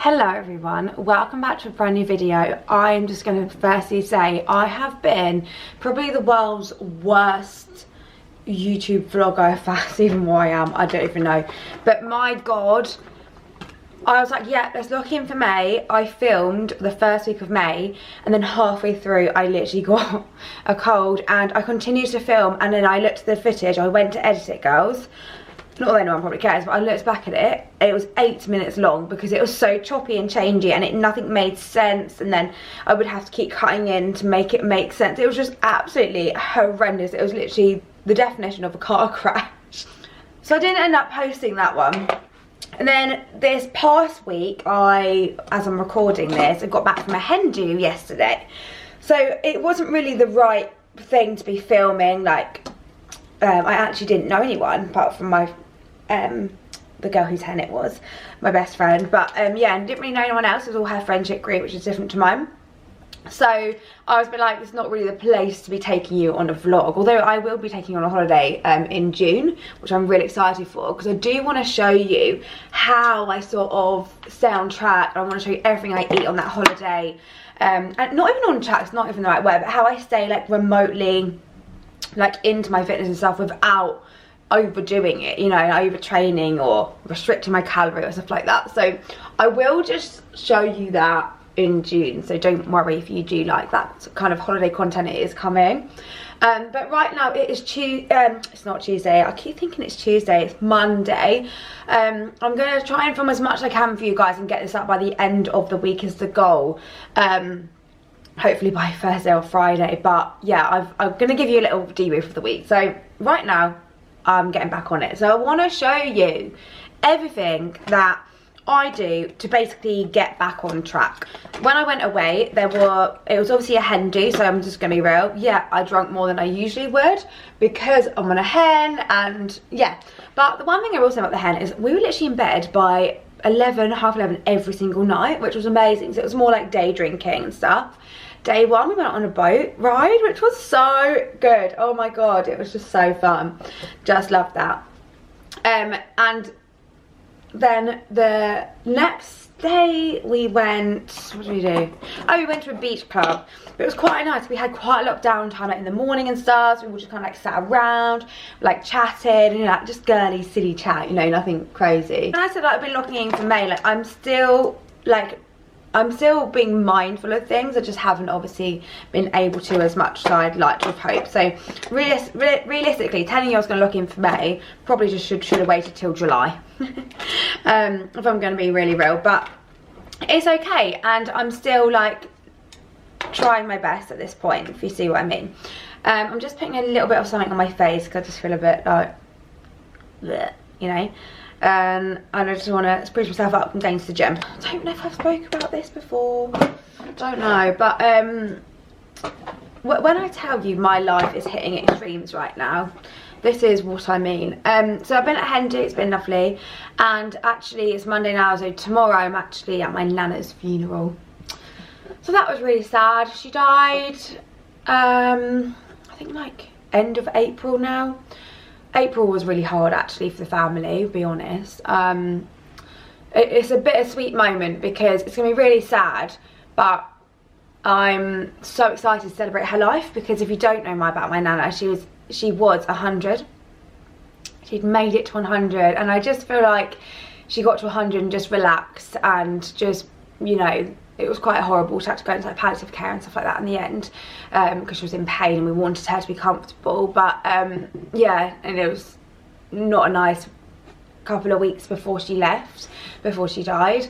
Hello everyone, welcome back to a brand new video. I'm just going to firstly say I have been probably the world's worst YouTube vlogger, if that's even what I am, I don't even know. But my god, I was like, yeah, let's lock in for May. I filmed the first week of May and then halfway through I literally got a cold and I continued to film, and then I looked at the footage, I went to edit it, girls. Not that anyone probably cares, but I looked back at it, it was 8 minutes long because it was so choppy and changey and nothing made sense, and then I would have to keep cutting in to make it make sense. It was just absolutely horrendous. It was literally the definition of a car crash. So I didn't end up posting that one. And then this past week, as I'm recording this, I got back from a hen do yesterday. So it wasn't really the right thing to be filming, like, I actually didn't know anyone apart from my the girl whose hen it was, my best friend, but yeah, and didn't really know anyone else. It was all her friendship group, which is different to mine. So I was a bit like, it's not really the place to be taking you on a vlog, although I will be taking you on a holiday in June, which I'm really excited for, because I do want to show you how I sort of stay on track. I want to show you everything I eat on that holiday, and not even on track, it's not even the right word, but how I stay like remotely like into my fitness and stuff without overdoing it, you know, overtraining or restricting my calorie or stuff like that. So I will just show you that in June, so don't worry if you do like that kind of holiday content. It is coming, but right now it is it's not Tuesday, I keep thinking it's Tuesday, it's Monday. I'm gonna try and film as much as I can for you guys and get this up by the end of the week is the goal, hopefully by Thursday or Friday. But yeah, I'm gonna give you a little debrief of the week. So right now I'm getting back on it, so I want to show you everything that I do to basically get back on track. When I went away, it was obviously a hen do, so I'm just gonna be real. Yeah, I drank more than I usually would because I'm on a hen, and yeah. But the one thing I will say about the hen is we were literally in bed by 11, half 11 every single night, which was amazing. So it was more like day drinking and stuff. Day one, we went on a boat ride, which was so good. Oh my god, it was just so fun. Just loved that. And then the next day we went, what did we do? Oh, we went to a beach club. But it was quite nice. We had quite a lot of downtime, like in the morning and stuff. So we all just kind of like sat around, like chatted, and like just girly, silly chat, you know, nothing crazy. And I said like, I've been looking in for May, like I'm still being mindful of things. I just haven't obviously been able to as much as I'd like to have hoped. So realistically, telling you I was going to look in for May, probably just should have waited till July. If I'm going to be really real, but it's okay, and I'm still like trying my best at this point, if you see what I mean. I'm just putting a little bit of something on my face because I just feel a bit like bleh, you know. And I just want to spruce myself up and going to the gym. I don't know if I've spoken about this before, don't know, but when I tell you my life is hitting extremes right now, this is what I mean. So I've been at hen do, it's been lovely, and actually it's Monday now, so tomorrow I'm actually at my nana's funeral. So that was really sad. She died I think like end of April now. April was really hard actually for the family, to be honest. It's a bittersweet moment because it's going to be really sad, but I'm so excited to celebrate her life, because if you don't know about my nana, she was 100. She'd made it to 100, and I just feel like she got to 100 and just relaxed, and just, you know, it was quite horrible. She had to go into like palliative care and stuff like that in the end, because she was in pain and we wanted her to be comfortable. But yeah, and it was not a nice couple of weeks before she left, before she died.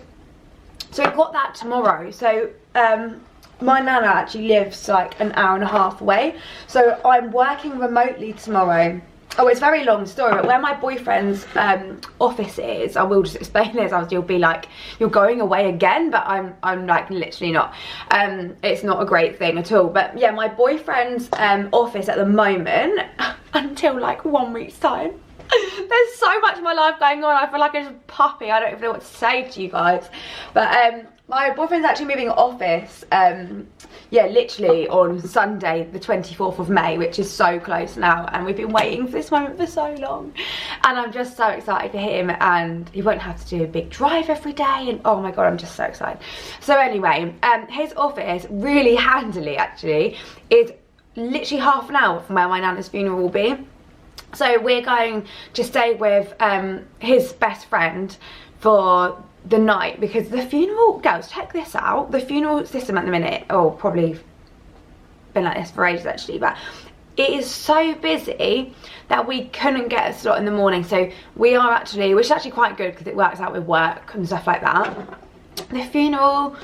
So I got that tomorrow. So my nana actually lives like an hour and a half away, so I'm working remotely tomorrow. Oh, it's a very long story, but where my boyfriend's office is, I will just explain this. You'll be like, you're going away again, but I'm like literally not. It's not a great thing at all. But yeah, my boyfriend's office at the moment, until like 1 week's time, There's so much of my life going on. I feel like I'm a puppy. I don't even know what to say to you guys. But my boyfriend's actually moving office, yeah, literally on Sunday the 24th of May, which is so close now, and we've been waiting for this moment for so long, and I'm just so excited for him, and he won't have to do a big drive every day, and oh my god, I'm just so excited. So anyway, his office, really handily actually, is literally half an hour from where my nana's funeral will be. So we're going to stay with his best friend for the night, because the funeral, girls, check this out, the funeral system at the minute, oh, probably been like this for ages actually, but it is so busy that we couldn't get a slot in the morning. So we are actually, which is actually quite good because it works out with work and stuff like that. The funeral,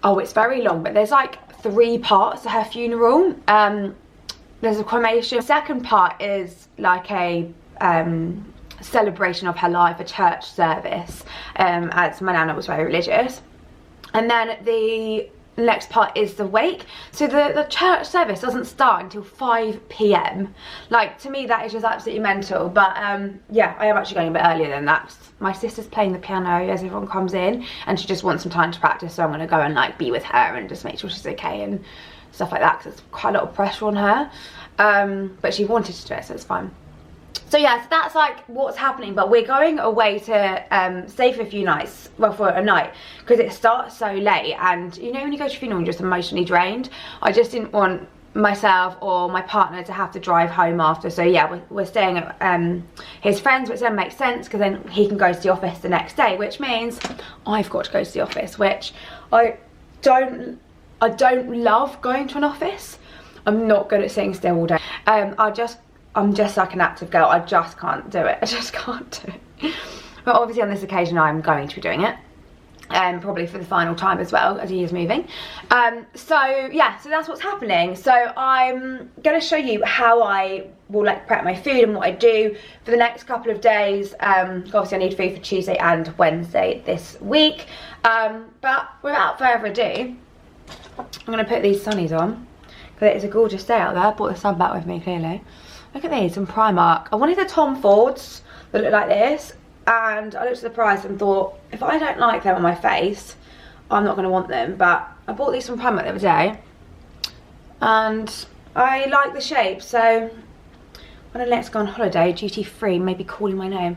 oh, it's very long, but there's like 3 parts to her funeral. There's a cremation. The second part is like a celebration of her life, a church service, as my nana was very religious. And then the next part is the wake. So the church service doesn't start until 5 p.m. Like, to me that is just absolutely mental. But yeah, I am actually going a bit earlier than that. My sister's playing the piano as everyone comes in, and she just wants some time to practice, so I'm going to go and like be with her and just make sure she's okay and stuff like that, because it's quite a lot of pressure on her. But she wanted to do it, so it's fine. So yeah, so that's like what's happening, but we're going away to stay for a few nights, well, for a night, because it starts so late, and you know when you go to a funeral you're just emotionally drained. I just didn't want myself or my partner to have to drive home after, so yeah, we're staying at his friends, which then makes sense because then he can go to the office the next day, which means I've got to go to the office, which I don't love going to an office. I'm not good at sitting still all day. I'm just like an active girl. I just can't do it. I just can't do it. But obviously on this occasion I'm going to be doing it. Probably for the final time as well, as he is moving. So yeah, so that's what's happening. So I'm going to show you how I will like prep my food and what I do for the next couple of days. Obviously I need food for Tuesday and Wednesday this week. But without further ado, I'm going to put these sunnies on, because it is a gorgeous day out there. I brought the sun back with me, clearly. Look at these from Primark. I wanted the Tom Fords that look like this, and I looked at the price and thought, if I don't like them on my face, I'm not going to want them. But I bought these from Primark the other day, and I like the shape, so when I let's go on holiday, duty free, maybe calling my name.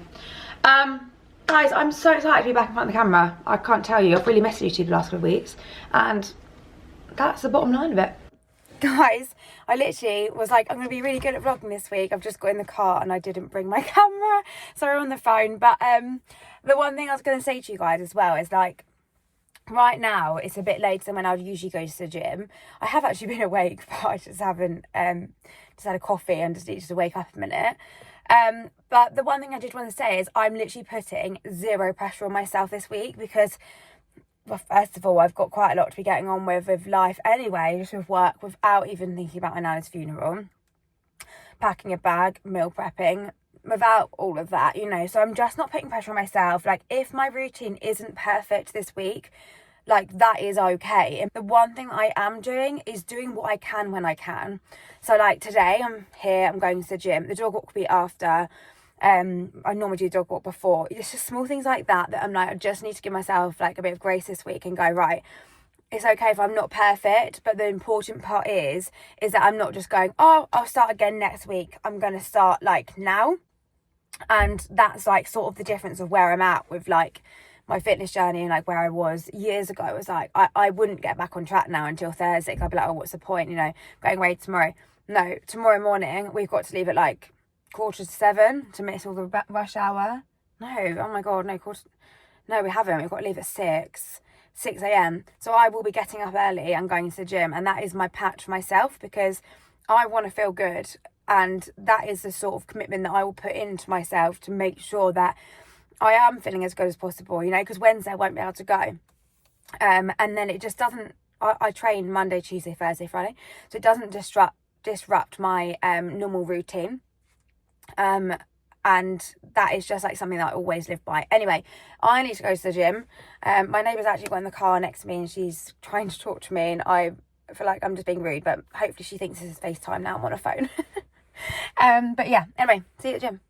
Guys, I'm so excited to be back in front of the camera. I can't tell you, I've really missed YouTube the last couple of weeks, and that's the bottom line of it. Guys, I literally was like, I'm going to be really good at vlogging this week. I've just got in the car and I didn't bring my camera, so I'm on the phone. But the one thing I was going to say to you guys as well is, like, right now it's a bit later than when I would usually go to the gym. I have actually been awake, but I just haven't, just had a coffee and just needed to wake up a minute. But the one thing I did want to say is I'm literally putting zero pressure on myself this week, because, well, first of all, I've got quite a lot to be getting on with life anyway, just with work, without even thinking about my nana's funeral, packing a bag, meal prepping, without all of that, you know. So I'm just not putting pressure on myself. Like, if my routine isn't perfect this week, like, that is okay. And the one thing I am doing is doing what I can when I can. So like today I'm here, I'm going to the gym, the dog walk will be after. I normally do dog walk before. It's just small things like that I'm like, I just need to give myself like a bit of grace this week and go, right, it's okay if I'm not perfect, but the important part is that I'm not just going, oh, I'll start again next week. I'm going to start like now. And that's like sort of the difference of where I'm at with like my fitness journey, and like where I was years ago. It was like, I wouldn't get back on track now until Thursday. I'd be like, oh, what's the point, you know, going away tomorrow. No, tomorrow morning we've got to leave at like 6:45 to miss all the rush hour. No, oh my god, no, we haven't. We've got to leave at 6 a.m. So I will be getting up early and going to the gym, and that is my patch for myself, because I want to feel good, and that is the sort of commitment that I will put into myself to make sure that I am feeling as good as possible, you know, because Wednesday I won't be able to go. And then it just doesn't, I train Monday, Tuesday, Thursday, Friday, so it doesn't disrupt my normal routine. And that is just like something that I always live by. Anyway, I need to go to the gym. My neighbour's actually got in the car next to me and she's trying to talk to me, and I feel like I'm just being rude, but hopefully she thinks this is FaceTime now. I'm on a phone. But yeah, anyway, see you at the gym.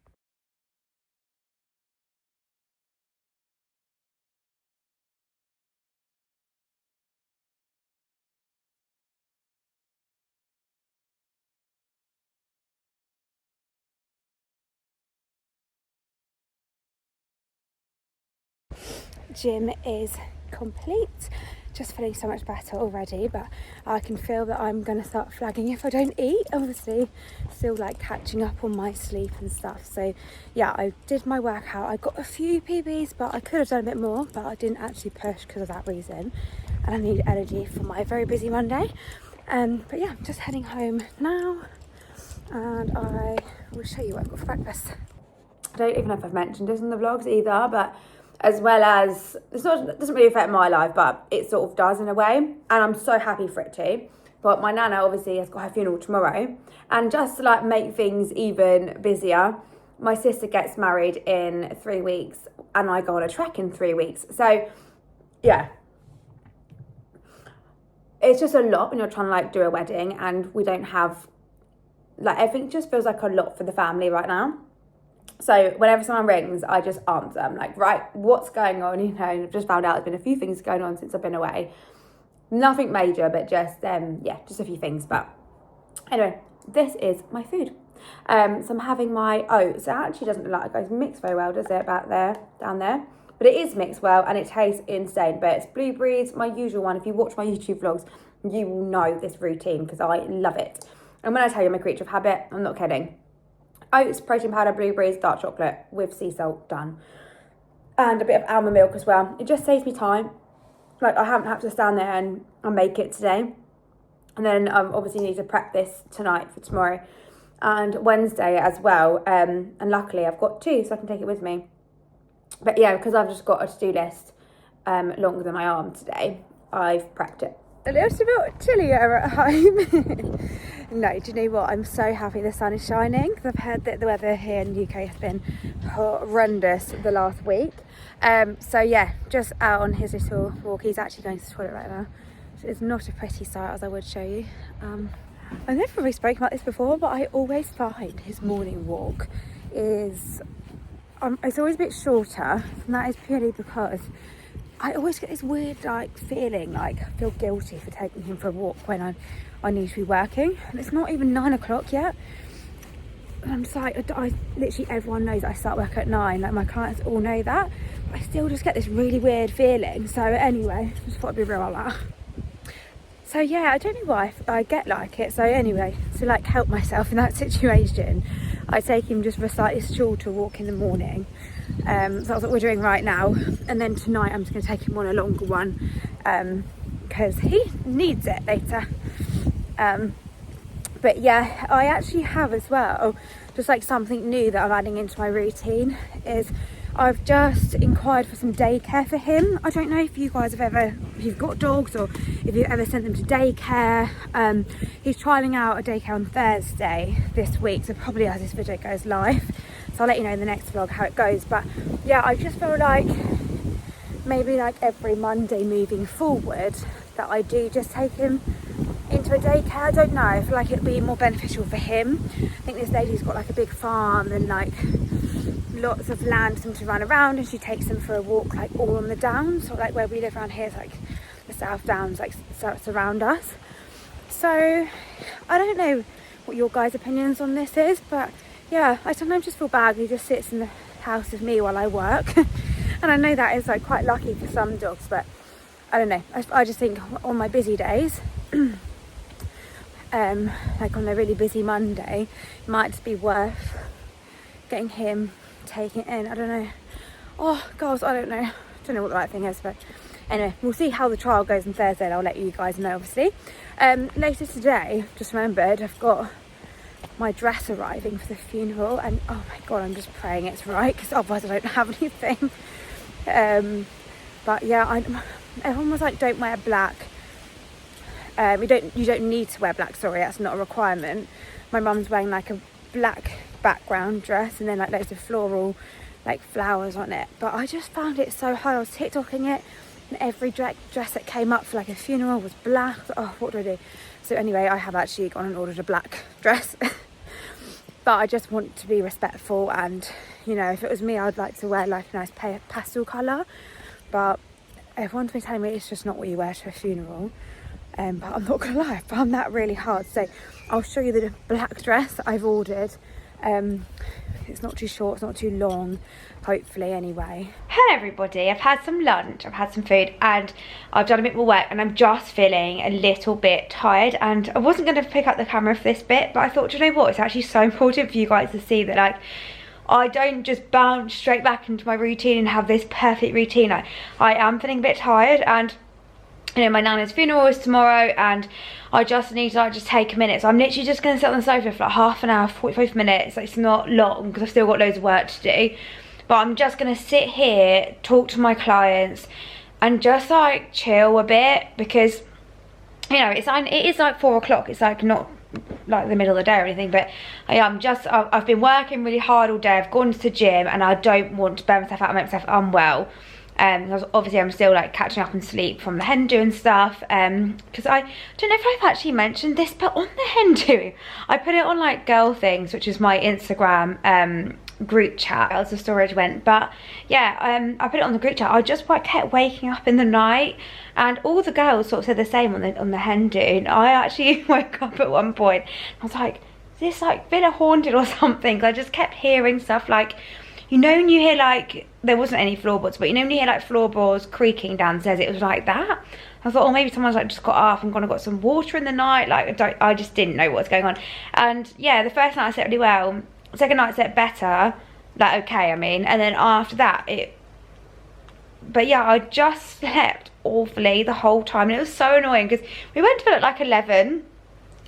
gym is complete. Just feeling so much better already, but I can feel that I'm gonna start flagging if I don't eat. Obviously still like catching up on my sleep and stuff. So yeah, I did my workout. I got a few PBs, but I could have done a bit more, but I didn't actually push because of that reason, and I need energy for my very busy Monday. But yeah, just heading home now, and I will show you what I've got for breakfast. I don't even know if I've mentioned this in the vlogs either, but as well as, it doesn't really affect my life, but it sort of does in a way, and I'm so happy for it too. But my nana obviously has got her funeral tomorrow, and just to like make things even busier, my sister gets married in 3 weeks and I go on a trek in 3 weeks. So yeah, it's just a lot when you're trying to like do a wedding, and we don't have, like, everything just feels like a lot for the family right now. So whenever someone rings, I just answer. I'm like, right, what's going on? You know, and I've just found out there's been a few things going on since I've been away. Nothing major, but just, yeah, just a few things. But anyway, this is my food. So I'm having my oats. It actually doesn't look like it goes mixed very well, does it, back there, down there? But it is mixed well, and it tastes insane. But it's blueberries, my usual one. If you watch my YouTube vlogs, you will know this routine because I love it. And when I tell you I'm a creature of habit, I'm not kidding. Oats, protein powder, blueberries, dark chocolate with sea salt, done. And a bit of almond milk as well. It just saves me time. Like, I haven't had to stand there and make it today. And then obviously need to prep this tonight for tomorrow and Wednesday as well. And luckily I've got 2, so I can take it with me. But yeah, because I've just got a to-do list longer than my arm today, I've prepped it. A little bit chillier at home. No, do you know what? I'm so happy the sun is shining, because I've heard that the weather here in the UK has been horrendous the last week. So yeah, just out on his little walk. He's actually going to the toilet right now. So it's not a pretty sight, as I would show you. I've never really spoken about this before, but I always find his morning walk is, it's always a bit shorter, and that is purely because I always get this weird like feeling, like I feel guilty for taking him for a walk when I need to be working, and it's not even 9 o'clock yet. And I'm just like, I literally, everyone knows I start work at 9, like my clients all know that, but I still just get this really weird feeling. So anyway, just thought I'd be real about that. So yeah, I don't know why I get like it. So anyway, to like help myself in that situation, I take him just for a slightly shorter walk in the morning. So that's what we're doing right now. And then tonight I'm just going to take him on a longer one, because he needs it later. But yeah, I actually have as well, just like something new that I'm adding into my routine, is I've just inquired for some daycare for him. I don't know if you guys have ever, if you've got dogs or if you've ever sent them to daycare. He's trialling out a daycare on Thursday this week, so probably as this video goes live. So I'll let you know in the next vlog how it goes. But yeah, I just feel like maybe like every Monday moving forward that I do just take him into a daycare. I don't know, I feel like it'd be more beneficial for him. I think this lady's got like a big farm and like lots of land for them to run around, and she takes them for a walk like all on the downs. So like where we live around here is like the South Downs, like surround us. So I don't know what your guys' opinions on this is, but yeah, I sometimes just feel bad. He just sits in the house with me while I work. And I know that is like quite lucky for some dogs, but I don't know. I just think on my busy days, like on a really busy Monday, it might just be worth getting him, taking it in. I don't know. Oh gosh, I don't know. I don't know what the right thing is, but anyway, we'll see how the trial goes on Thursday, and I'll let you guys know, obviously. Later today, just remembered, I've got my dress arriving for the funeral, and oh my god, I'm just praying it's right, because otherwise I don't have anything. But yeah, everyone was like, don't wear black. You don't need to wear black, sorry, that's not a requirement. My mum's wearing like a black background dress and then like loads of floral like flowers on it, but I just found it so hard. I was TikToking it, and every dress that came up for like a funeral was black. Oh, what do I do? So anyway, I have actually gone and ordered a black dress. But I just want to be respectful, and you know, if it was me, I'd like to wear like a nice pastel colour, but everyone's been telling me it's just not what you wear to a funeral. But I'm not gonna lie, I found that really hard. So I'll show you the black dress that I've ordered, It's not too short, it's not too long, hopefully anyway. Hello everybody, I've had some lunch, I've had some food, and I've done a bit more work, and I'm just feeling a little bit tired. And I wasn't going to pick up the camera for this bit, but I thought, do you know what, it's actually so important for you guys to see that, like, I don't just bounce straight back into my routine and have this perfect routine. I am feeling a bit tired, and you know, my nana's funeral is tomorrow, and I just need to like just take a minute. So I'm literally just going to sit on the sofa for like half an hour, 45 minutes. Like, it's not long because I've still got loads of work to do, but I'm just going to sit here, talk to my clients, and just like chill a bit, because you know, it is like 4 o'clock. It's like not like the middle of the day or anything, but I've been working really hard all day. I've gone to the gym, and I don't want to burn myself out and make myself unwell. Because obviously I'm still like catching up on sleep from the hen do and stuff. Because I don't know if I've actually mentioned this, but on the hen do, I put it on like Girl Things, which is my Instagram group chat, as the storage went. But yeah, I put it on the group chat. I just kept waking up in the night, and all the girls sort of said the same on the hen do. And I actually woke up at one point, I was like, is this like been haunted or something? I just kept hearing stuff like, you know, when you hear like, there wasn't any floorboards, but you know when you hear like floorboards creaking downstairs, it was like that. I thought, oh, maybe someone's like just got up and gone and got some water in the night. Like, I just didn't know what was going on. And yeah, the first night I slept really well. Second night I slept better, like okay, I mean, and then after that but yeah, I just slept awfully the whole time, and it was so annoying because we went to bed at like 11.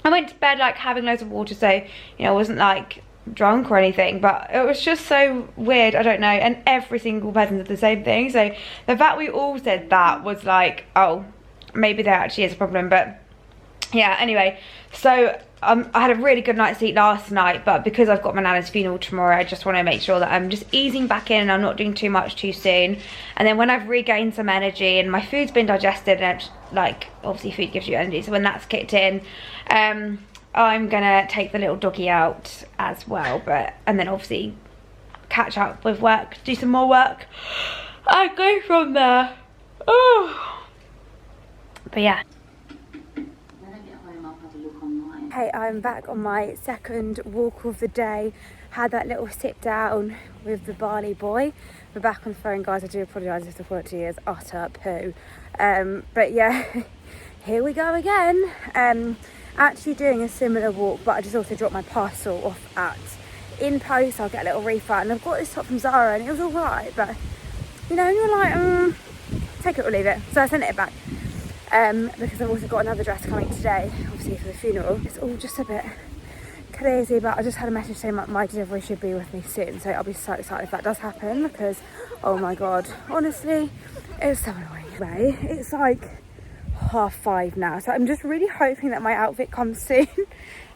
I went to bed like having loads of water, so you know, I wasn't like drunk or anything, but it was just so weird. I don't know, and every single person did the same thing, so the fact we all said that was like, oh, maybe there actually is a problem. But yeah, anyway, so I had a really good night's sleep last night, but because I've got my nana's funeral tomorrow, I just want to make sure that I'm just easing back in and I'm not doing too much too soon. And then when I've regained some energy and my food's been digested, and like obviously food gives you energy, so when that's kicked in, I'm gonna take the little doggy out as well, and then obviously catch up with work, do some more work, and go from there. Oh, but yeah. Hey, I'm back on my second walk of the day. Had that little sit down with the Barley boy. We're back on the phone, guys. I do apologise if the quality is utter poo. But yeah, here we go again. Actually doing a similar walk, but I just also dropped my parcel off at InPost. I'll get a little refund. I've got this top from Zara and it was alright, but you know, you're like, take it or leave it. So I sent it back. Because I've also got another dress coming today, obviously for the funeral. It's all just a bit crazy, but I just had a message saying my delivery should be with me soon, so I'll be so excited if that does happen, because oh my god, honestly, it's so annoying. Anyway, it's like 5:30 now, so I'm just really hoping that my outfit comes soon.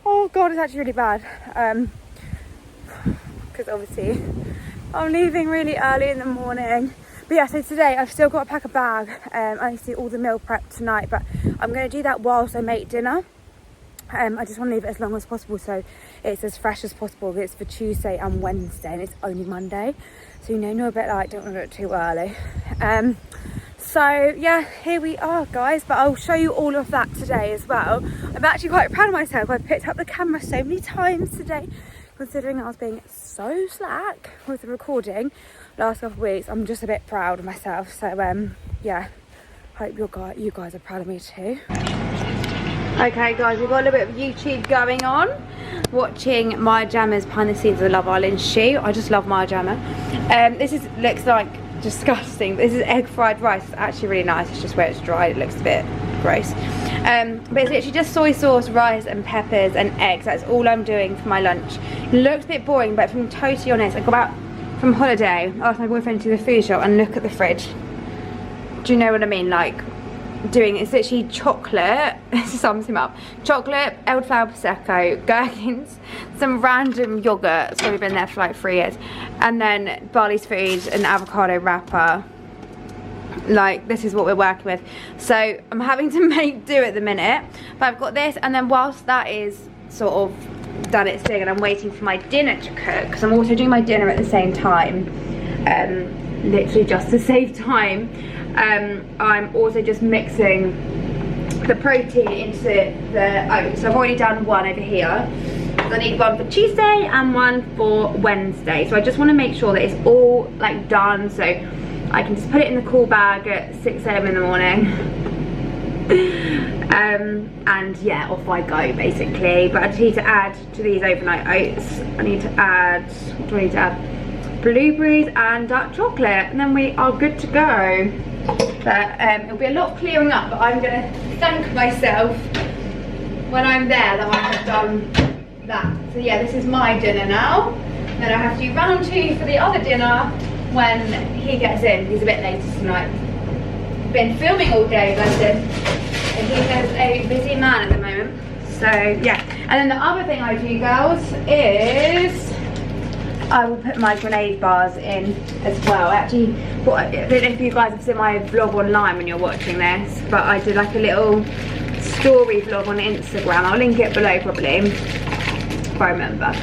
Oh god, it's actually really bad, because obviously I'm leaving really early in the morning. But yeah, so today I've still got to pack a bag. I need to do all the meal prep tonight, but I'm going to do that whilst I make dinner. I just want to leave it as long as possible so it's as fresh as possible. It's for Tuesday and Wednesday, and it's only Monday, so you know, you're a bit like, don't want to do it too early. So yeah, here we are, guys, but I'll show you all of that today as well. I'm actually quite proud of myself. I've picked up the camera so many times today, considering I was being so slack with the recording last couple of weeks. I'm just a bit proud of myself, so yeah, hope you guys are proud of me too. Okay guys, we've got a little bit of YouTube going on, watching Maya Jama's behind the scenes of the Love Island shoot. I just love Maya Jama. This looks like disgusting. This is egg fried rice. It's actually really nice, it's just where it's dried, it looks a bit gross. But it's literally just soy sauce, rice and peppers and eggs. That's all I'm doing for my lunch. It looks a bit boring, but if I'm totally honest, I got back from holiday, I asked my boyfriend to the food shop and look at the fridge. Do you know what I mean? Like, it's literally chocolate, this sums him up, chocolate, elderflower prosecco, gherkins, some random yogurt, it's probably been there for like 3 years, and then Barley's Food, an avocado wrapper. Like, this is what we're working with. So I'm having to make do at the minute, but I've got this, and then whilst that is sort of done its thing and I'm waiting for my dinner to cook, because I'm also doing my dinner at the same time, literally just to save time, I'm also just mixing the protein into the oats. So I've already done one over here, I need one for Tuesday and one for Wednesday. So I just want to make sure that it's all like done, so I can just put it in the cool bag at 6 AM in the morning. And yeah, off I go basically. But I just need to add to these overnight oats, I need to add, what do I need to add? Blueberries and dark chocolate, and then we are good to go. But it'll be a lot clearing up, but I'm gonna thank myself when I'm there that I have done that. So yeah, this is my dinner now. Then I have to do round 2 for the other dinner when he gets in. He's a bit later tonight. Been filming all day, bless him. And he is a busy man at the moment. So yeah. And then the other thing I do, girls, is I will put my grenade bars in as well. Actually, I don't know if you guys have seen my vlog online when you're watching this, but I did like a little story vlog on Instagram. I'll link it below probably, if I remember.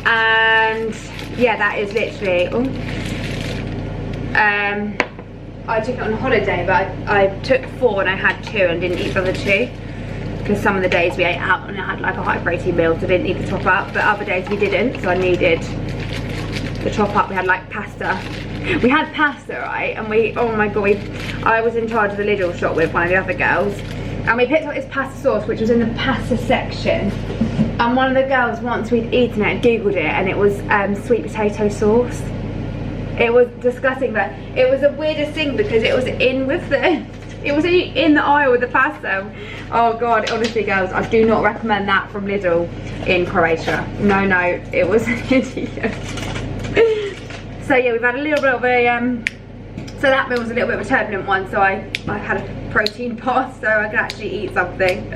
And yeah, that is literally, I took it on a holiday, but I took 4 and I had 2 and didn't eat the other 2. Because some of the days we ate out and I had like a high protein meal, so I didn't need the top up, but other days we didn't, so I needed the top up. We had like pasta. We had pasta, right? And oh my god, I was in charge of the Lidl shop with one of the other girls, and we picked up this pasta sauce which was in the pasta section, and one of the girls, once we'd eaten it, googled it, and it was sweet potato sauce. It was disgusting, but it was the weirdest thing because it was in with the it was in the aisle with the pasta. Oh god, honestly girls, I do not recommend that from Lidl in Croatia. No, it was hideous. So yeah, we've had a little bit of a so that meal was a little bit of a turbulent one, so I had a protein bar so I could actually eat something.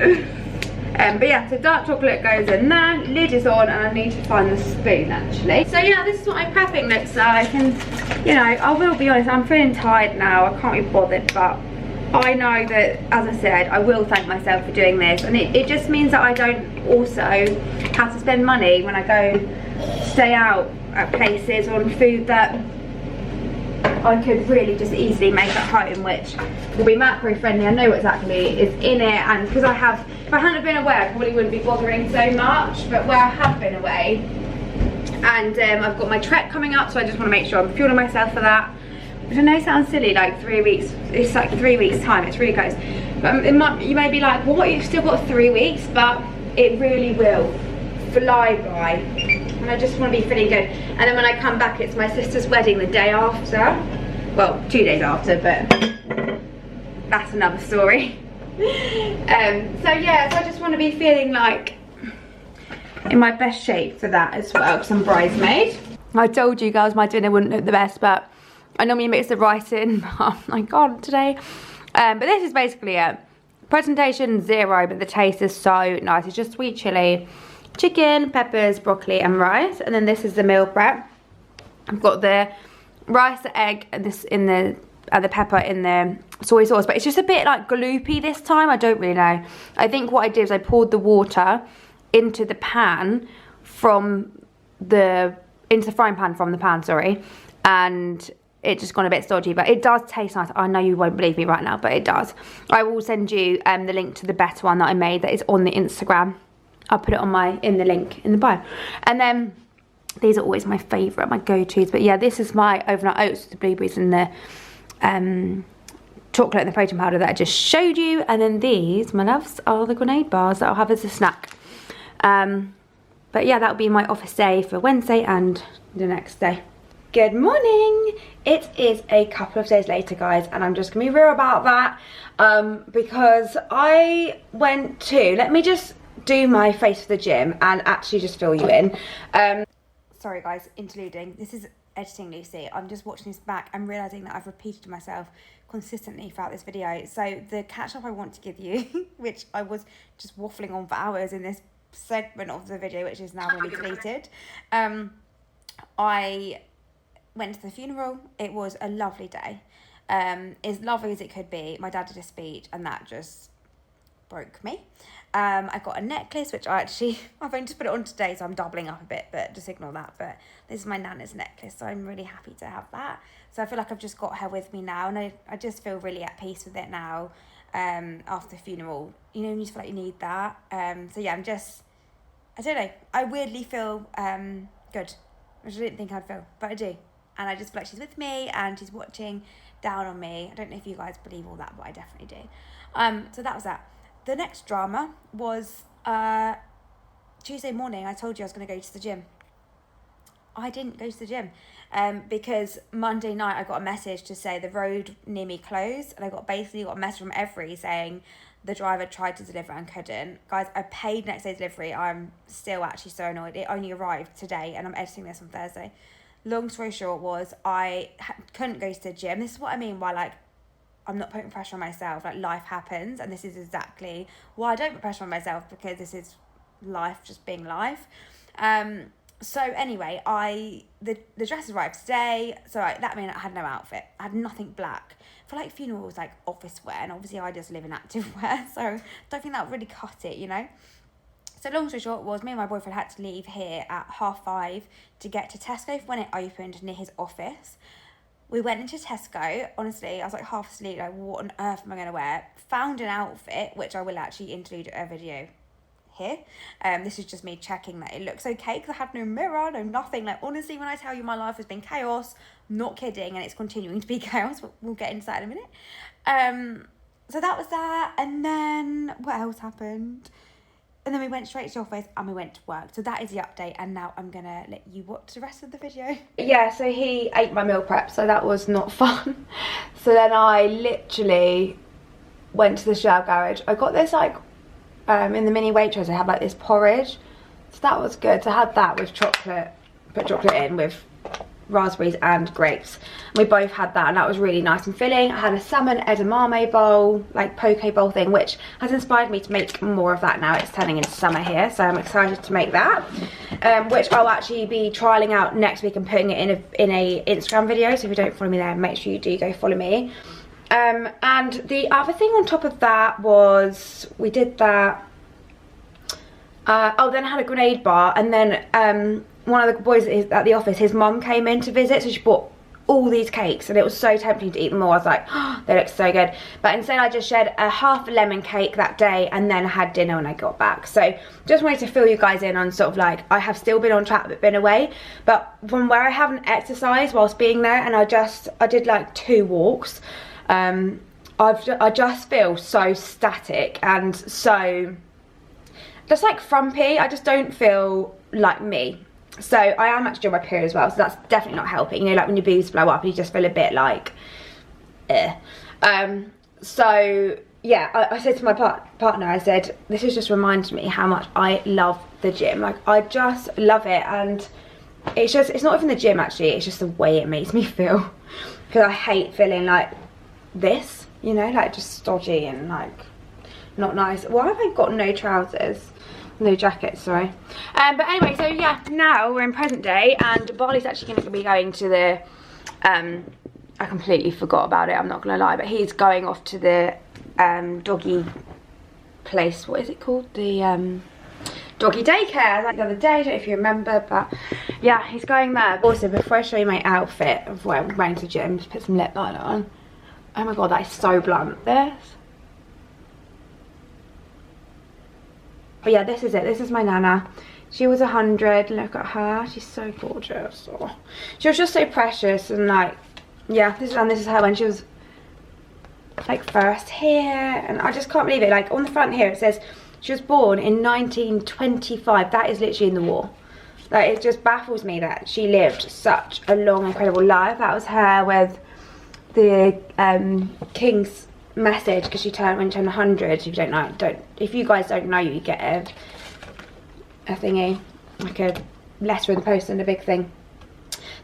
But yeah, so dark chocolate goes in there, lid is on, and I need to find the spoon actually. So yeah, this is what my prepping looks like, and you know, I will be honest, I'm feeling tired now, I can't be bothered, but I know that, as I said, I will thank myself for doing this, and it just means that I don't also have to spend money when I go stay out at places on food that I could really just easily make at home, which will be macro friendly. I know exactly is in it, and because if I hadn't been away, I probably wouldn't be bothering so much, but where I have been away, and I've got my trek coming up, so I just want to make sure I'm fueling myself for that. Which I know sounds silly, like 3 weeks, it's like 3 weeks time, it's really close. But you may be like, well, what, you've still got 3 weeks? But it really will fly by. And I just want to be feeling good. And then when I come back, it's my sister's wedding the day after. Well, 2 days after, but that's another story. So yeah, so I just want to be feeling like in my best shape for that as well, because I'm bridesmaid. I told you guys my dinner wouldn't look the best, but I normally mix the rice in, oh my god, today. But this is basically it. Presentation 0, but the taste is so nice. It's just sweet chilli, chicken, peppers, broccoli, and rice. And then this is the meal prep. I've got the rice, the egg, and this in the pepper in the soy sauce. But it's just a bit like gloopy this time. I don't really know. I think what I did is I poured the water into the pan into the frying pan from the pan, sorry, and it just gone a bit stodgy, but it does taste nice. I know you won't believe me right now, but it does. I will send you the link to the better one that I made that is on the Instagram. I'll put it on in the link in the bio. And then these are always my favourite, my go-tos. But yeah, this is my overnight oats with the blueberries and the chocolate and the protein powder that I just showed you. And then these, my loves, are the grenade bars that I'll have as a snack. But yeah, that'll be my office day for Wednesday and the next day. Good morning. It is a couple of days later, guys, and I'm just gonna be real about that because I went to, let me just do my face for the gym and actually just fill you in. Sorry guys, interluding, this is editing Lucy. I'm just watching this back and realising that I've repeated myself consistently throughout this video. So the catch up I want to give you, which I was just waffling on for hours in this segment of the video, which is now going to be deleted. I went to the funeral. It was a lovely day, as lovely as it could be. My dad did a speech and that just broke me. I got a necklace, which I've only just put it on today, so I'm doubling up a bit, but just ignore that. But this is my nana's necklace, so I'm really happy to have that. So I feel like I've just got her with me now, and I just feel really at peace with it now. After the funeral, you know, you just feel like you need that. So yeah, I I don't know, I weirdly feel good, which I didn't think I'd feel, but I do. And I just feel like she's with me and she's watching down on me. I don't know if you guys believe all that, but I definitely do. So that was that. The next drama was Tuesday morning. I told you I was going to go to the gym. I didn't go to the gym because Monday night I got a message to say the road near me closed, and I basically got a message from Every saying the driver tried to deliver and couldn't. Guys, I paid next day delivery. I'm still actually so annoyed. It only arrived today and I'm editing this on Thursday. Long story short was I couldn't go to the gym. This is what I mean by like I'm not putting pressure on myself. Like life happens, and this is exactly why I don't put pressure on myself, because this is life just being life. So anyway, the dress arrived today, so that meant I had no outfit. I had nothing black. For like funerals, like office wear, and obviously I just live in active wear, so I don't think that would really cut it, you know? So long story short was me and my boyfriend had to leave here at 5:30 to get to Tesco when it opened near his office. We went into Tesco, honestly, I was like half asleep, like what on earth am I going to wear? Found an outfit, which I will actually include a video here. This is just me checking that it looks okay, because I had no mirror, no nothing. Like honestly, when I tell you my life has been chaos, not kidding, and it's continuing to be chaos, but we'll get into that in a minute. So that was that, and then what else happened? And then we went straight to the office and we went to work. So that is the update, and now I'm gonna let you watch the rest of the video. Yeah, so he ate my meal prep, so that was not fun. So then I literally went to the Shell garage. I got this like in the mini Waitrose, I had like this porridge, so that was good. So I had that with chocolate, put chocolate in with raspberries and grapes. We both had that, and that was really nice and filling. I had a salmon edamame bowl, like poke bowl thing, which has inspired me to make more of that now. It's turning into summer here, so I'm excited to make that, which I'll actually be trialing out next week and putting it in a Instagram video. So if you don't follow me there, make sure you do go follow me. And the other thing on top of that was we did that. Oh, then I had a grenade bar, and then one of the boys at the office, his mum came in to visit, so she bought all these cakes, and it was so tempting to eat them all. I was like, oh, they look so good. But instead I just shared a half a lemon cake that day, and then I had dinner when I got back. So just wanted to fill you guys in on sort of like, I have still been on track but been away, but from where I haven't exercised whilst being there, and I did like 2 walks, I just feel so static and so just like frumpy. I just don't feel like me. So I am actually on my period as well, so that's definitely not helping. You know, like when your boobs blow up and you just feel a bit like so yeah, I said to my partner, I said, this has just reminded me how much I love the gym. Like I just love it, and it's not even the gym actually, it's just the way it makes me feel, because I hate feeling like this, you know, like just stodgy and like not nice. Why have I got no trousers? No jacket, sorry. But anyway, so yeah, now we're in present day, and Barley's actually going to be going to the, I completely forgot about it, I'm not going to lie, but he's going off to the doggy place, what is it called? The doggy daycare, like the other day, I don't know if you remember, but yeah, he's going there. Also, before I show you my outfit of what I'm wearing to the gym, just put some lip liner on. Oh my god, that is so blunt, this. But yeah, this is it. This is my Nana. She was 100. Look at her. She's so gorgeous. Oh. She was just so precious, and like, yeah, this is her when she was like first here, and I just can't believe it. Like on the front here it says she was born in 1925. That is literally in the war. Like it just baffles me that she lived such a long, incredible life. That was her with the King's message, because she turned when she turned 100. If you don't know, if you guys don't know, you get a thingy, like a letter in the post and a big thing.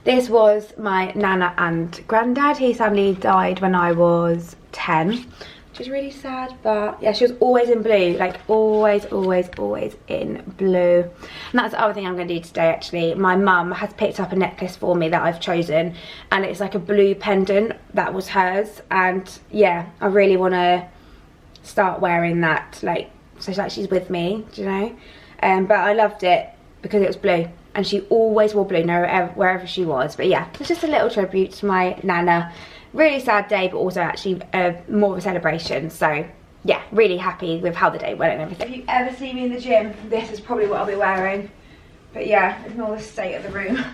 This was my Nana and Granddad. He sadly died when I was 10, which is really sad, but yeah, she was always in blue, like always in blue. And that's the other thing I'm going to do today actually. My mum has picked up a necklace for me that I've chosen, and it's like a blue pendant that was hers, and yeah, I really want to start wearing that, like, so that she's with me, do you know? But I loved it because it was blue, and she always wore blue wherever she was. But yeah, it's just a little tribute to my Nana. Really sad day, but also actually more of a celebration. So yeah, really happy with how the day went and everything. If you ever see me in the gym, this is probably what I'll be wearing. But yeah, ignore the state of the room.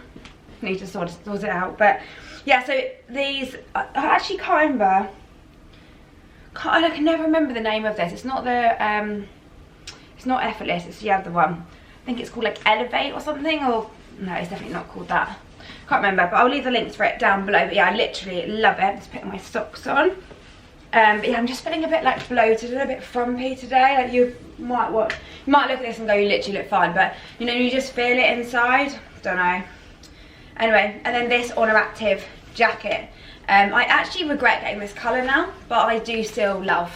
Need to sort it out. But yeah, so these, I actually can't remember. I can never remember the name of this. It's not the, it's not Effortless, it's the other one. I think it's called like Elevate or something, or no, it's definitely not called that. Can't remember, but I'll leave the links for it down below. But yeah, I literally love it. Just putting my socks on. But yeah, I'm just feeling a bit like bloated and a bit frumpy today. Like you might look at this and go, you literally look fine, but you know, you just feel it inside. Don't know. Anyway, and then this Honor Active jacket. I actually regret getting this colour now, but I do still love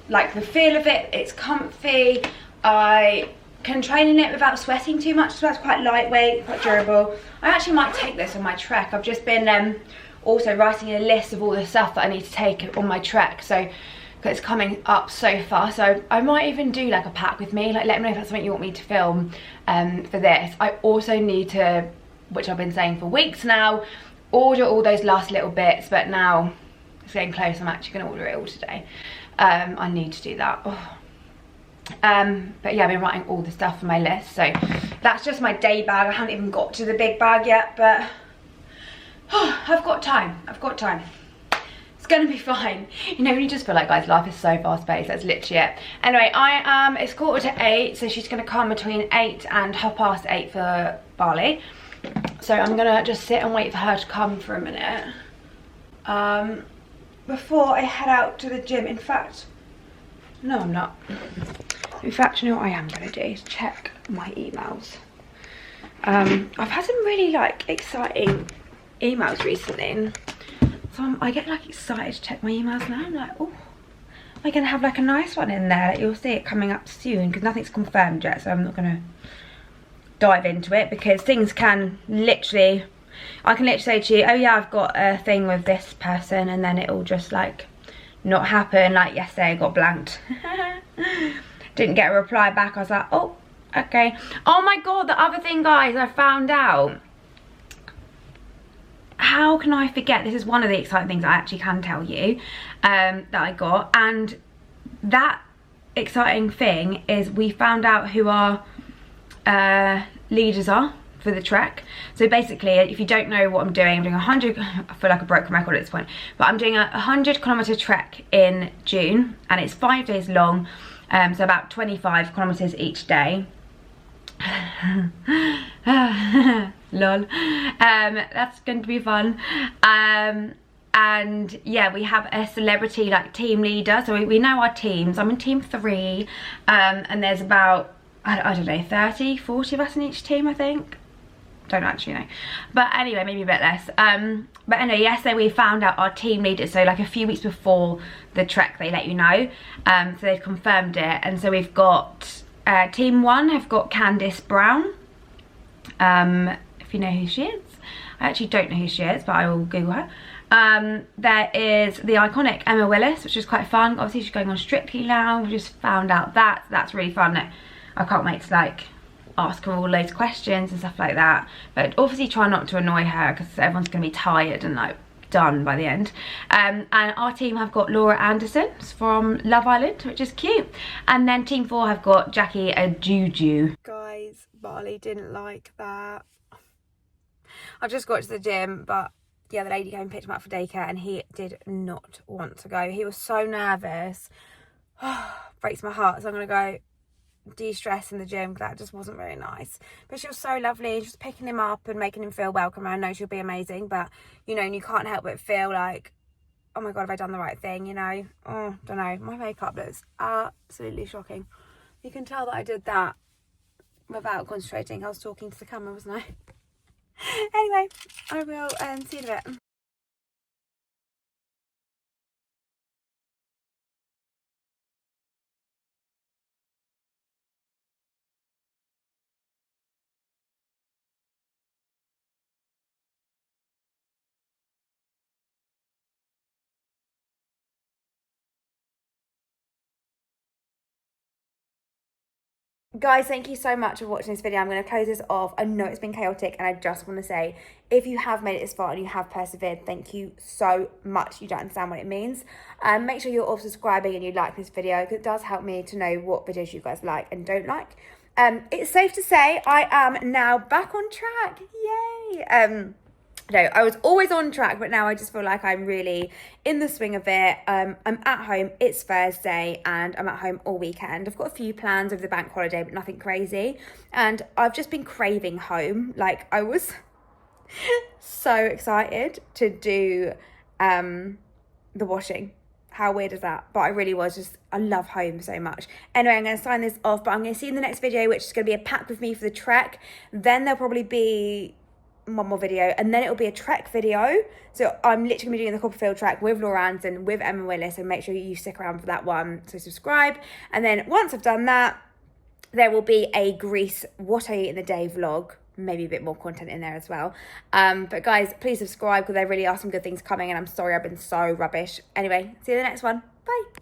like the feel of it. It's comfy. I can train in it without sweating too much, so that's quite lightweight, quite durable. I actually might take this on my trek. I've just been also writing a list of all the stuff that I need to take on my trek, so because it's coming up so far, so I might even do like a pack with me. Like, let me know if that's something you want me to film for this. I also need to, which I've been saying for weeks now, order all those last little bits, but now it's getting close. I'm actually going to order it all today. I need to do that. Oh. But yeah, I've been writing all the stuff for my list, so that's just my day bag. I haven't even got to the big bag yet, but oh, I've got time. It's gonna be fine. You know, when you just feel like, guys, life is so fast paced. That's literally it. Anyway, it's 7:45, so she's gonna come between 8 and 8:30 for Bali. So I'm gonna just sit and wait for her to come for a minute before I head out to the gym. In fact, no, I'm not. In fact, you know what I am gonna do is check my emails. I've had some really like exciting emails recently, so I get like excited to check my emails now. I'm like, oh, am I gonna have like a nice one in there? You'll see it coming up soon, because nothing's confirmed yet, so I'm not gonna dive into it, because things can literally, I can literally say to you, oh yeah, I've got a thing with this person, and then it'll just like not happen. Like yesterday I got blanked. Didn't get a reply back. I was like, oh, okay. Oh my god, the other thing, guys, I found out. How can I forget? This is one of the exciting things I actually can tell you that I got. And that exciting thing is we found out who our leaders are for the trek. So basically, if you don't know what I'm doing 100, I feel like a broken record at this point, but I'm doing a 100-kilometer trek in June, and it's 5 days long. So about 25 kilometers each day. Lol. That's going to be fun. And yeah, we have a celebrity like team leader, so we know our teams. I'm in team 3, and there's about, I don't know, 30, 40 of us in each team, I think. Don't actually know, but anyway, maybe a bit less. But anyway, yesterday we found out our team leaders, so like a few weeks before the trek they let you know, so they've confirmed it. And so we've got team 1 have got Candice Brown, if you know who she is. I actually don't know who she is, but I will Google her. There is the iconic Emma Willis, which is quite fun. Obviously she's going on Strictly now. We just found out that, so that's really fun. I can't wait to like ask her all loads of questions and stuff like that, but obviously try not to annoy her, because everyone's going to be tired and like done by the end. And our team have got Laura Anderson from Love Island, which is cute. And then team 4 have got Jackie Ajuju. Guys, Bali didn't like that. I just got to the gym, but yeah, the lady came and picked him up for daycare, and he did not want to go. He was so nervous. Breaks my heart. So I'm gonna go de-stress in the gym. That just wasn't very nice, but she was so lovely. She was picking him up and making him feel welcome. I know she'll be amazing, but you know, and you can't help but feel like, oh my god, have I done the right thing, you know? Oh, don't know, my makeup looks absolutely shocking. You can tell that I did that without concentrating. I was talking to the camera, wasn't I? Anyway, I will see you in a bit. Guys, thank you so much for watching this video. I'm going to close this off. I know it's been chaotic, and I just want to say, if you have made it this far and you have persevered, thank you so much. You don't understand what it means. Make sure you're all subscribing and you like this video, because it does help me to know what videos you guys like and don't like. It's safe to say I am now back on track. Yay! No, I was always on track, but now I just feel like I'm really in the swing of it. I'm at home, it's Thursday, and I'm at home all weekend. I've got a few plans over the bank holiday, but nothing crazy. And I've just been craving home. Like, I was so excited to do the washing. How weird is that? But I really was just, I love home so much. Anyway, I'm going to sign this off, but I'm going to see you in the next video, which is going to be a pack with me for the trek. Then there'll probably be one more video, and then it'll be a trek video. So I'm literally gonna be doing the Copperfield trek with Laura Anson, with Emma Willis, and make sure you stick around for that one. So subscribe, and then once I've done that, there will be a Greece what I eat in a day vlog, maybe a bit more content in there as well. But guys, please subscribe, because there really are some good things coming, and I'm sorry I've been so rubbish. Anyway, see you in the next one. Bye.